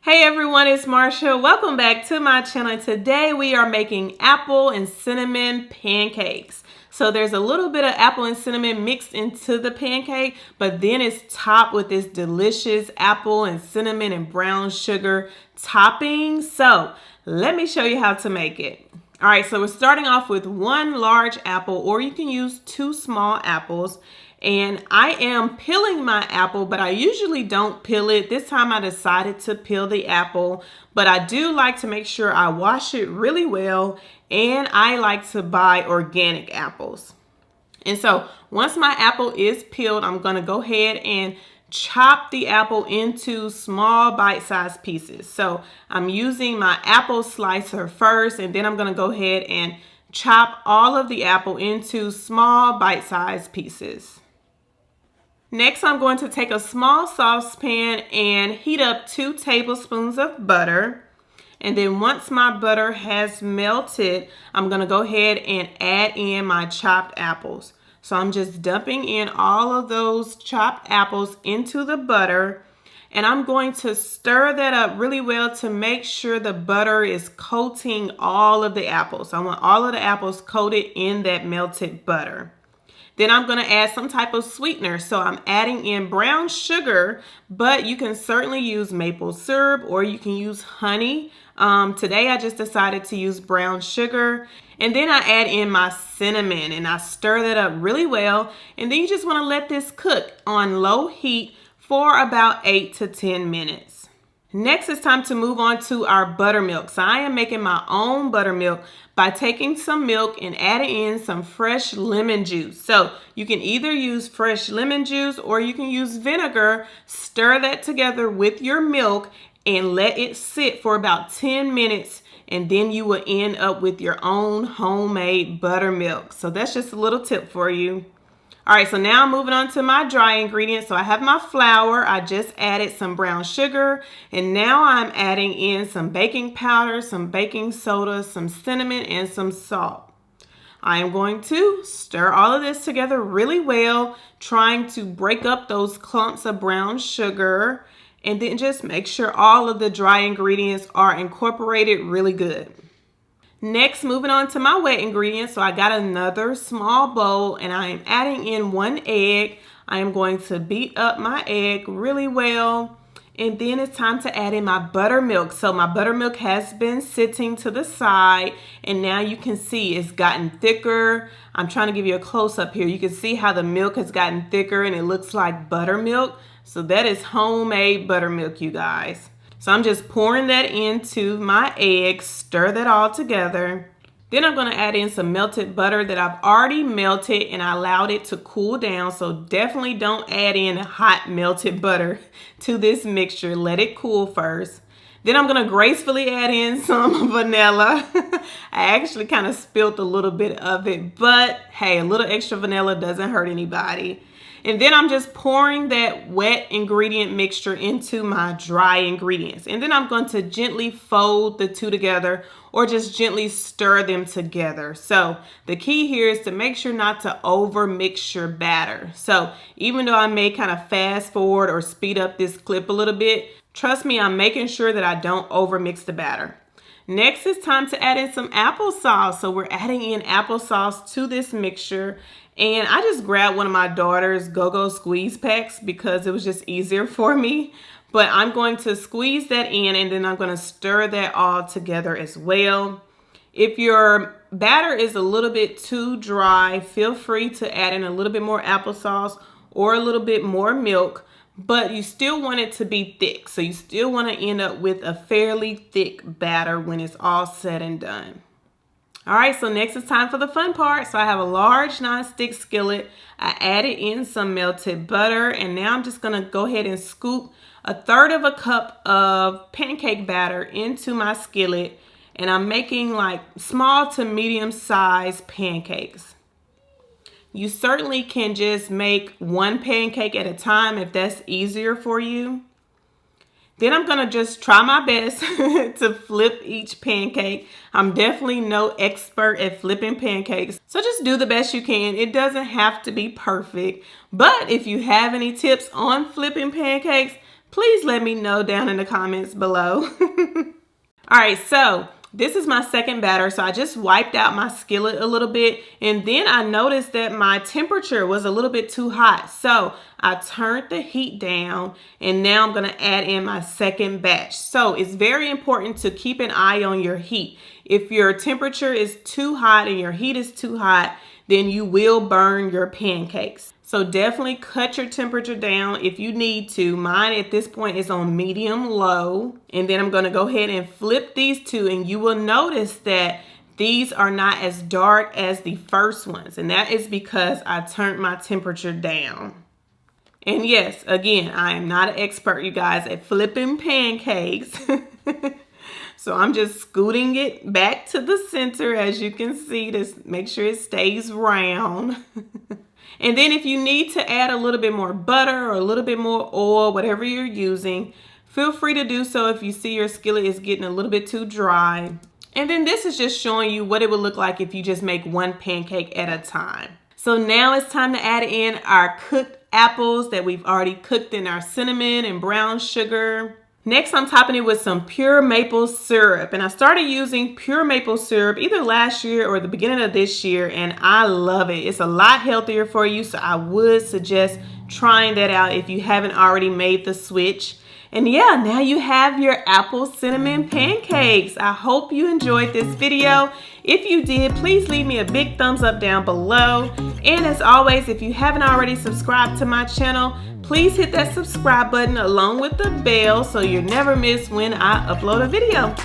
Hey everyone, it's Marsha. Welcome back to my channel. Today we are making apple and cinnamon pancakes. So there's a little bit of apple and cinnamon mixed into the pancake, but then it's topped with this delicious apple and cinnamon and brown sugar topping. So let me show you how to make it. All right, so we're starting off with one large apple, or you can use two small apples. And I am peeling my apple, but I usually don't peel it. This time I decided to peel the apple, but I do like to make sure I wash it really well, and I like to buy organic apples. And so once my apple is peeled, I'm gonna go ahead and chop the apple into small bite-sized pieces. So I'm using my apple slicer first, and then I'm gonna go ahead and chop all of the apple into small bite-sized pieces. Next, I'm going to take a small saucepan and heat up 2 tablespoons of butter. And then once my butter has melted, I'm going to go ahead and add in my chopped apples. So I'm just dumping in all of those chopped apples into the butter. And I'm going to stir that up really well to make sure the butter is coating all of the apples. I want all of the apples coated in that melted butter. Then I'm going to add some type of sweetener. So I'm adding in brown sugar, but you can certainly use maple syrup or you can use honey. Today I just decided to use brown sugar. And then I add in my cinnamon and I stir that up really well. And then you just want to let this cook on low heat for about 8 to 10 minutes. Next, it's time to move on to our buttermilk. So I am making my own buttermilk by taking some milk and adding in some fresh lemon juice. So you can either use fresh lemon juice or you can use vinegar. Stir that together with your milk and let it sit for about 10 minutes. And then you will end up with your own homemade buttermilk. So that's just a little tip for you. All right, so now I'm moving on to my dry ingredients. So I have my flour. I just added some brown sugar. And now I'm adding in some baking powder, some baking soda, some cinnamon, and some salt. I am going to stir all of this together really well, trying to break up those clumps of brown sugar. And then just make sure all of the dry ingredients are incorporated really good. Next, moving on to my wet ingredients. So I got another small bowl and I am adding in 1 egg. I am going to beat up my egg really well. And then it's time to add in my buttermilk. So my buttermilk has been sitting to the side and now you can see it's gotten thicker. I'm trying to give you a close up here. You can see how the milk has gotten thicker and it looks like buttermilk. So that is homemade buttermilk, you guys. So I'm just pouring that into my egg, stir that all together. Then I'm going to add in some melted butter that I've already melted and I allowed it to cool down. So definitely don't add in hot melted butter to this mixture. Let it cool first. Then I'm going to gracefully add in some vanilla. I actually kind of spilled a little bit of it, but hey, a little extra vanilla doesn't hurt anybody. And then I'm just pouring that wet ingredient mixture into my dry ingredients. And then I'm going to gently fold the two together or just gently stir them together. So the key here is to make sure not to over mix your batter. So even though I may kind of fast forward or speed up this clip a little bit, trust me, I'm making sure that I don't over mix the batter. Next, it's time to add in some applesauce. So we're adding in applesauce to this mixture. And I just grabbed one of my daughter's Go-Go squeeze packs because it was just easier for me. But I'm going to squeeze that in and then I'm going to stir that all together as well. If your batter is a little bit too dry, feel free to add in a little bit more applesauce or a little bit more milk. But you still want it to be thick. So you still want to end up with a fairly thick batter when it's all said and done. All right, so next it's time for the fun part. So I have a large nonstick skillet. I added in some melted butter and now I'm just gonna go ahead and scoop 1/3 cup of pancake batter into my skillet. And I'm making like small to medium sized pancakes. You certainly can just make one pancake at a time if that's easier for you. Then I'm gonna just try my best to flip each pancake. I'm definitely no expert at flipping pancakes, so just do the best you can. It doesn't have to be perfect, but if you have any tips on flipping pancakes, please let me know down in the comments below. All right, so this is my second batter. So I just wiped out my skillet a little bit, and then I noticed that my temperature was a little bit too hot. So I turned the heat down, and now I'm gonna add in my second batch. So it's very important to keep an eye on your heat. If your temperature is too hot and your heat is too hot, then you will burn your pancakes. So definitely cut your temperature down if you need to. Mine at this point is on medium low. And then I'm gonna go ahead and flip these two, and you will notice that these are not as dark as the first ones. And that is because I turned my temperature down. And yes, again, I am not an expert, you guys, at flipping pancakes. So I'm just scooting it back to the center, as you can see, to make sure it stays round. And then if you need to add a little bit more butter or a little bit more oil, whatever you're using, feel free to do so if you see your skillet is getting a little bit too dry. And then this is just showing you what it would look like if you just make one pancake at a time. So now it's time to add in our cooked apples that we've already cooked in our cinnamon and brown sugar. Next, I'm topping it with some pure maple syrup, and I started using pure maple syrup either last year or the beginning of this year, and I love it. It's a lot healthier for you, so I would suggest trying that out if you haven't already made the switch. And yeah, now you have your apple cinnamon pancakes. I hope you enjoyed this video. If you did, please leave me a big thumbs up down below. And as always, if you haven't already subscribed to my channel, please hit that subscribe button along with the bell so you never miss when I upload a video.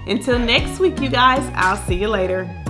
Until next week, you guys, I'll see you later.